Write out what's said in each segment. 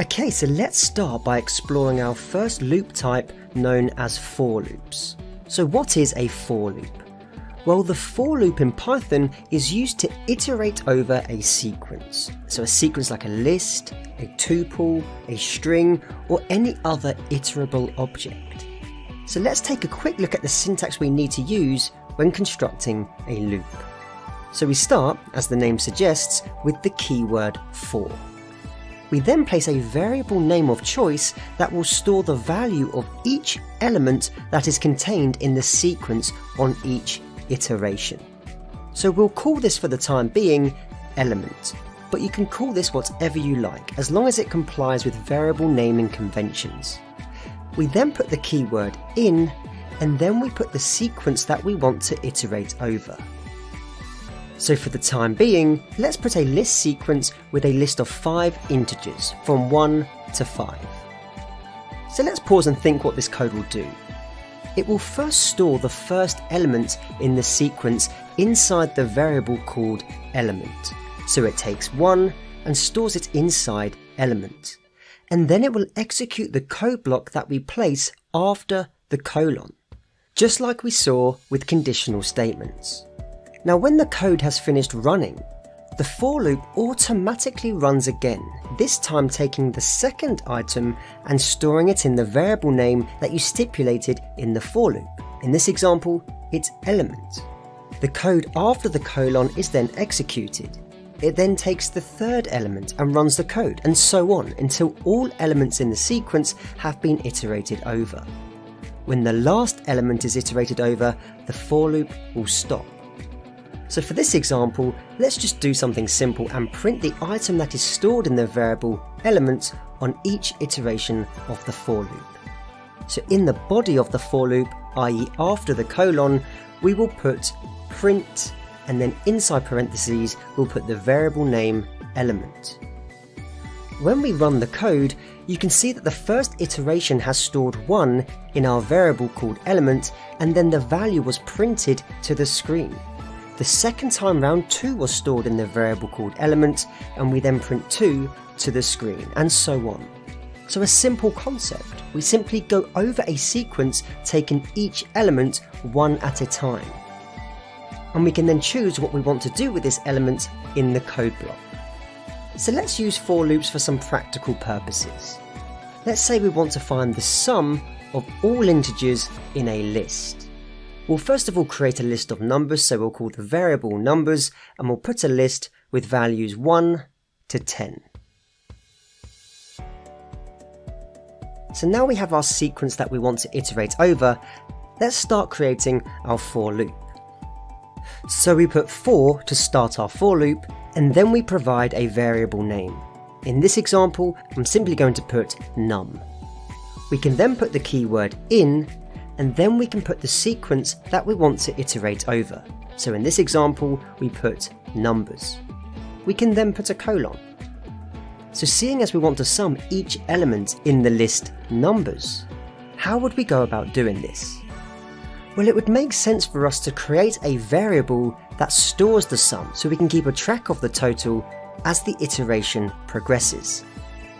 Okay, so let's start by exploring our first loop type known as for loops. So what is a for loop? Well, the for loop in Python is used to iterate over a sequence. So a sequence like a list, a tuple, a string, or any other iterable object. So let's take a quick look at the syntax we need to use when constructing a loop. So we start, as the name suggests, with the keyword for. We then place a variable name of choice that will store the value of each element that is contained in the sequence on each iteration. So we'll call this for the time being element, but you can call this whatever you like as long as it complies with variable naming conventions. We then put the keyword in, and then we put the sequence that we want to iterate over. So for the time being, let's put a list sequence with a list of 5 integers from 1 to 5. So let's pause and think what this code will do. It will first store the first element in the sequence inside the variable called element. So it takes 1 and stores it inside element. And then it will execute the code block that we place after the colon, just like we saw with conditional statements. Now when the code has finished running, the for loop automatically runs again, this time taking the second item and storing it in the variable name that you stipulated in the for loop. In this example, it's element. The code after the colon is then executed. It then takes the third element and runs the code, and so on until all elements in the sequence have been iterated over. When the last element is iterated over, the for loop will stop. So for this example, let's just do something simple and print the item that is stored in the variable element on each iteration of the for loop. So in the body of the for loop, i.e. after the colon, we will put print, and then inside parentheses we'll put the variable name element. When we run the code, you can see that the first iteration has stored 1 in our variable called element, and then the value was printed to the screen. The second time round 2 was stored in the variable called element, and we then print 2 to the screen, and so on. So a simple concept. We simply go over a sequence taking each element one at a time. And we can then choose what we want to do with this element in the code block. So let's use for loops for some practical purposes. Let's say we want to find the sum of all integers in a list. We'll first of all create a list of numbers, so we'll call the variable numbers, and we'll put a list with values 1 to 10. So now we have our sequence that we want to iterate over. Let's start creating our for loop. So we put for to start our for loop, and then we provide a variable name. In this example, I'm simply going to put num. We can then put the keyword in, and then we can put the sequence that we want to iterate over. So in this example, we put numbers. We can then put a colon. So seeing as we want to sum each element in the list numbers, how would we go about doing this? Well, it would make sense for us to create a variable that stores the sum so we can keep a track of the total as the iteration progresses.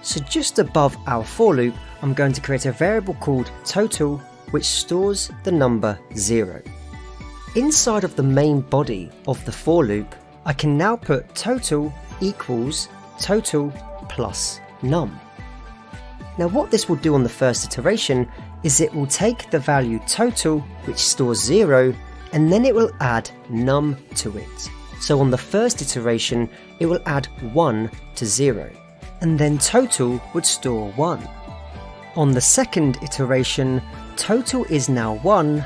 So just above our for loop, I'm going to create a variable called total, which stores the number 0. Inside of the main body of the for loop, I can now put total equals total plus num. Now what this will do on the first iteration is it will take the value total, which stores 0, and then it will add num to it. So on the first iteration, it will add 1 to 0, and then total would store 1. On the second iteration, total is now 1,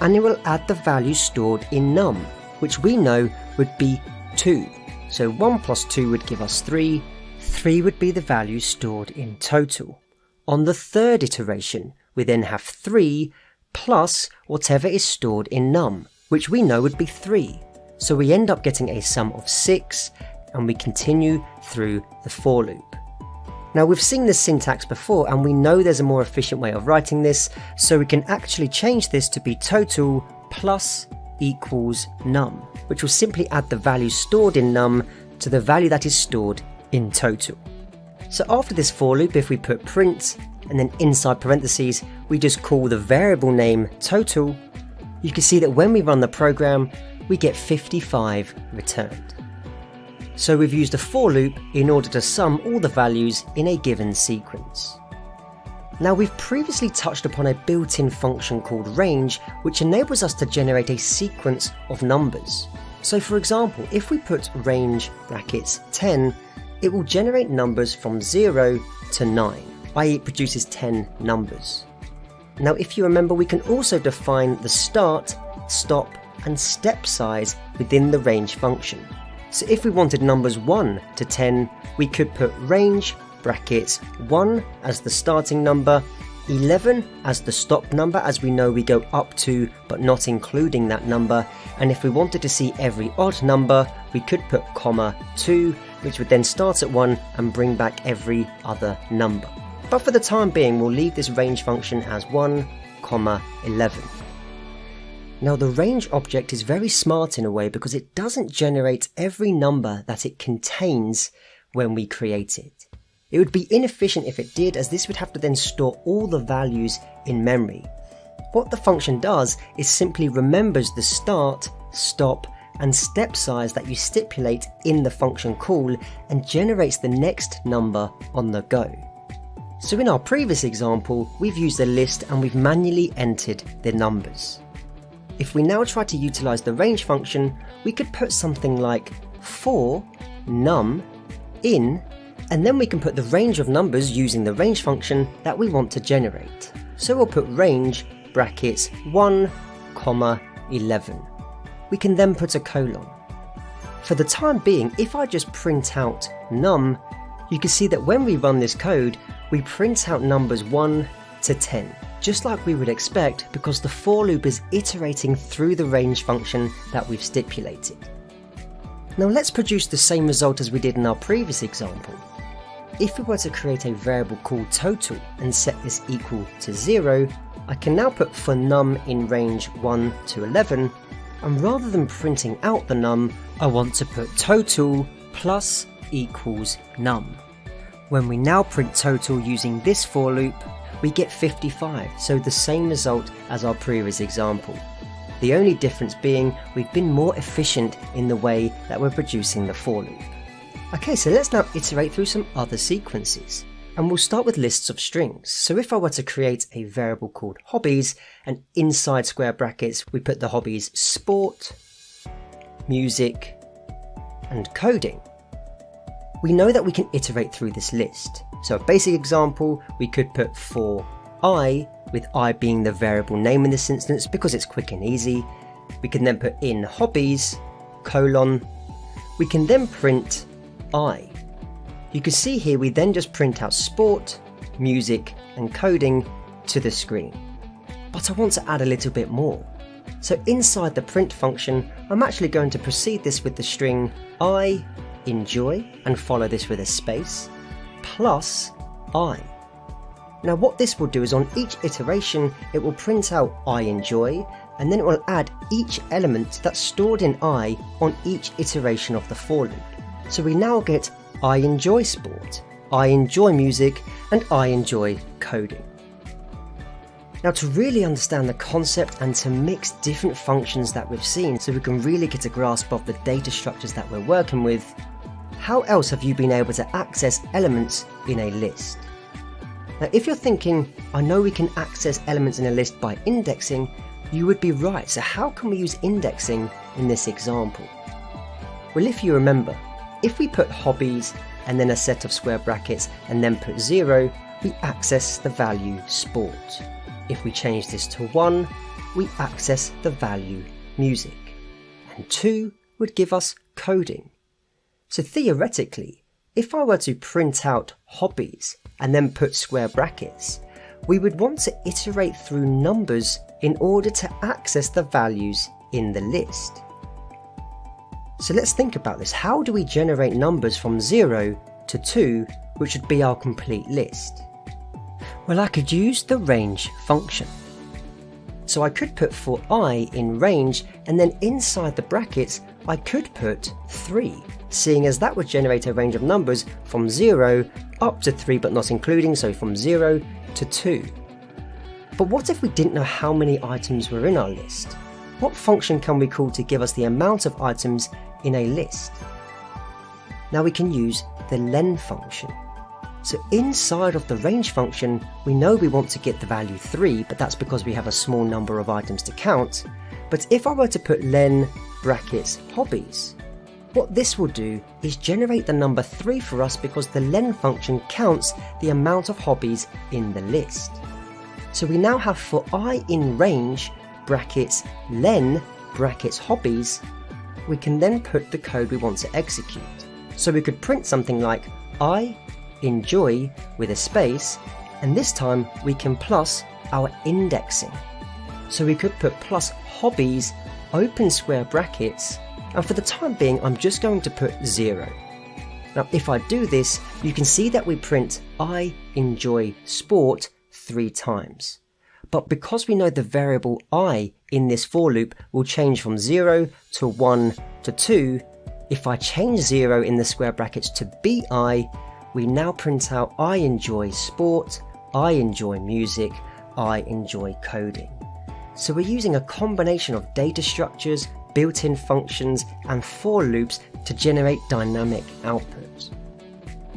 and it will add the value stored in num, which we know would be 2. So 1 plus 2 would give us 3, 3 would be the value stored in total. On the third iteration, we then have 3 plus whatever is stored in num, which we know would be 3. So we end up getting a sum of 6, and we continue through the for loop. Now we've seen this syntax before, and we know there's a more efficient way of writing this, so we can actually change this to be total plus equals num, which will simply add the value stored in num to the value that is stored in total. So after this for loop, if we put print and then inside parentheses we just call the variable name total, you can see that when we run the program we get 55 returned. So we've used a for loop in order to sum all the values in a given sequence. Now we've previously touched upon a built-in function called range, which enables us to generate a sequence of numbers. So for example, if we put range brackets 10, it will generate numbers from 0 to 9, i.e. it produces 10 numbers. Now if you remember, we can also define the start, stop and step size within the range function. So if we wanted numbers 1 to 10, we could put range brackets 1 as the starting number, 11 as the stop number, as we know we go up to but not including that number, and if we wanted to see every odd number we could put comma 2, which would then start at 1 and bring back every other number. But for the time being we'll leave this range function as 1, 11. Now the range object is very smart in a way because it doesn't generate every number that it contains when we create it. It would be inefficient if it did, as this would have to then store all the values in memory. What the function does is simply remembers the start, stop and step size that you stipulate in the function call and generates the next number on the go. So in our previous example, we've used a list and we've manually entered the numbers. If we now try to utilize the range function, we could put something like for num in, and then we can put the range of numbers using the range function that we want to generate. So we'll put range brackets 1, 11. We can then put a colon. For the time being, if I just print out num, you can see that when we run this code, we print out numbers 1 to 10. Just like we would expect, because the for loop is iterating through the range function that we've stipulated. Now let's produce the same result as we did in our previous example. If we were to create a variable called total and set this equal to 0, I can now put for num in range 1 to 11, and rather than printing out the num, I want to put total plus equals num. When we now print total using this for loop, we get 55, so the same result as our previous example. The only difference being we've been more efficient in the way that we're producing the for loop. Okay, so let's now iterate through some other sequences. And we'll start with lists of strings. So if I were to create a variable called hobbies, and inside square brackets we put the hobbies sport, music, and coding, we know that we can iterate through this list. So a basic example, we could put for I, with I being the variable name in this instance because it's quick and easy. We can then put in hobbies, colon. We can then print I. You can see here we then just print out sport, music and coding to the screen. But I want to add a little bit more. So inside the print function, I'm actually going to precede this with the string I enjoy and follow this with a space, plus I. Now what this will do is on each iteration it will print out I enjoy, and then it will add each element that's stored in I on each iteration of the for loop. So we now get I enjoy sport, I enjoy music, and I enjoy coding. Now to really understand the concept and to mix different functions that we've seen so we can really get a grasp of the data structures that we're working with, how else have you been able to access elements in a list? Now if you're thinking, I know we can access elements in a list by indexing, you would be right. So how can we use indexing in this example? Well, if you remember, if we put hobbies and then a set of square brackets and then put 0, we access the value sport. If we change this to 1, we access the value music. And 2 would give us coding. So theoretically, if I were to print out hobbies and then put square brackets, we would want to iterate through numbers in order to access the values in the list. So let's think about this. How do we generate numbers from 0 to 2, which would be our complete list? Well, I could use the range function. So I could put for I in range, and then inside the brackets I could put 3. seeing as that would generate a range of numbers from 0 up to 3 but not including, so from 0 to 2. But what if we didn't know how many items were in our list? What function can we call to give us the amount of items in a list? Now we can use the len function. So inside of the range function, we know we want to get the value 3, but that's because we have a small number of items to count. But if I were to put len brackets hobbies, what this will do is generate the number 3 for us because the len function counts the amount of hobbies in the list. So we now have for I in range brackets len brackets hobbies, we can then put the code we want to execute. So we could print something like I enjoy with a space, and this time we can plus our indexing. So we could put plus hobbies open square brackets, and for the time being I'm just going to put 0. Now if I do this, you can see that we print I enjoy sport 3 times. But because we know the variable I in this for loop will change from 0 to 1 to 2, if I change 0 in the square brackets to bi, we now print out I enjoy sport, I enjoy music, I enjoy coding. So we're using a combination of data structures, built-in functions, and for loops to generate dynamic output.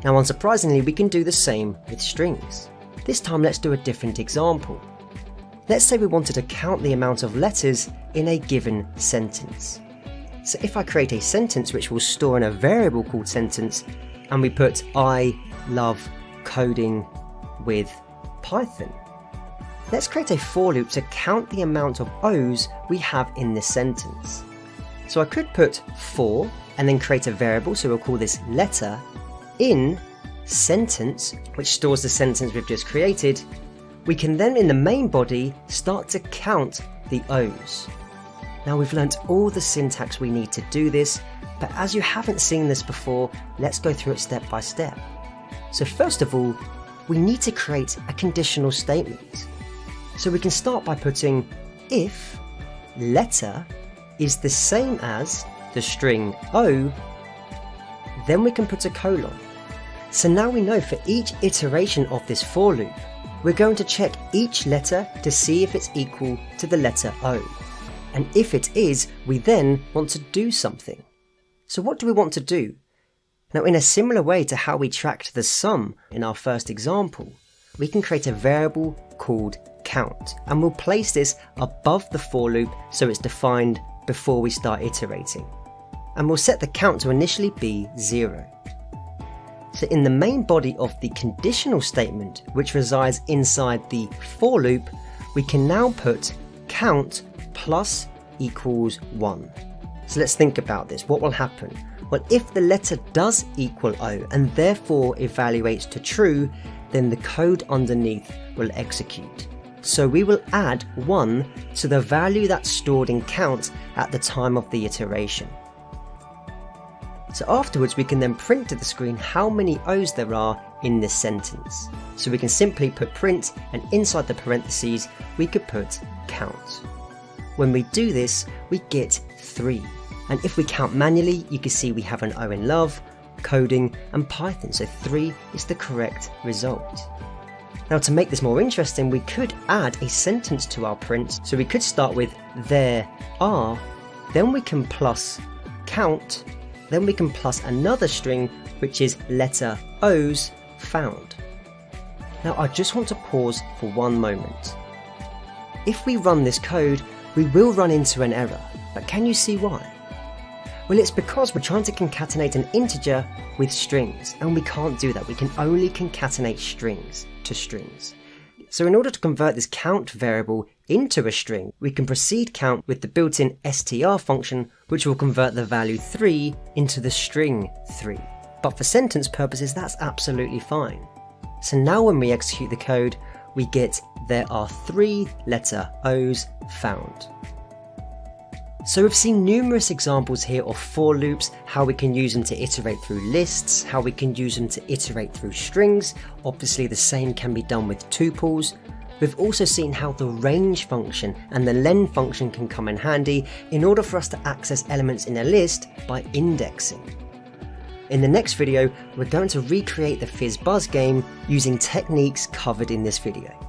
Now unsurprisingly, we can do the same with strings. This time let's do a different example. Let's say we wanted to count the amount of letters in a given sentence. So if I create a sentence which will store in a variable called sentence, and we put I love coding with Python, let's create a for loop to count the amount of O's we have in this sentence. So I could put for and then create a variable, so we'll call this letter, in sentence, which stores the sentence we've just created. We can then in the main body start to count the O's. Now we've learnt all the syntax we need to do this, but as you haven't seen this before, let's go through it step by step. So first of all, we need to create a conditional statement. So we can start by putting if letter is the same as the string O, then we can put a colon. So now we know for each iteration of this for loop, we're going to check each letter to see if it's equal to the letter O. And if it is, we then want to do something. So what do we want to do? Now in a similar way to how we tracked the sum in our first example, we can create a variable called count, and we'll place this above the for loop so it's defined before we start iterating. And we'll set the count to initially be 0. So in the main body of the conditional statement, which resides inside the for loop, we can now put count plus equals 1. So let's think about this. What will happen? Well, if the letter does equal O and therefore evaluates to true, then the code underneath will execute. So we will add 1 to the value that's stored in count at the time of the iteration. So afterwards we can then print to the screen how many O's there are in this sentence. So we can simply put print, and inside the parentheses we could put count. When we do this, we get 3. And if we count manually, you can see we have an O in love, coding, and Python, so 3 is the correct result. Now to make this more interesting, we could add a sentence to our print, so we could start with there are, then we can plus count, then we can plus another string which is letter O's found. Now I just want to pause for one moment. If we run this code, we will run into an error, but can you see why? Well, it's because we're trying to concatenate an integer with strings, and we can't do that. We can only concatenate strings to strings. So in order to convert this count variable into a string, we can proceed count with the built-in str function, which will convert the value 3 into the string 3. But for sentence purposes, that's absolutely fine. So now when we execute the code, we get there are 3 letter O's found. So we've seen numerous examples here of for loops, how we can use them to iterate through lists, how we can use them to iterate through strings. Obviously the same can be done with tuples. We've also seen how the range function and the len function can come in handy in order for us to access elements in a list by indexing. In the next video, we're going to recreate the Fizz Buzz game using techniques covered in this video.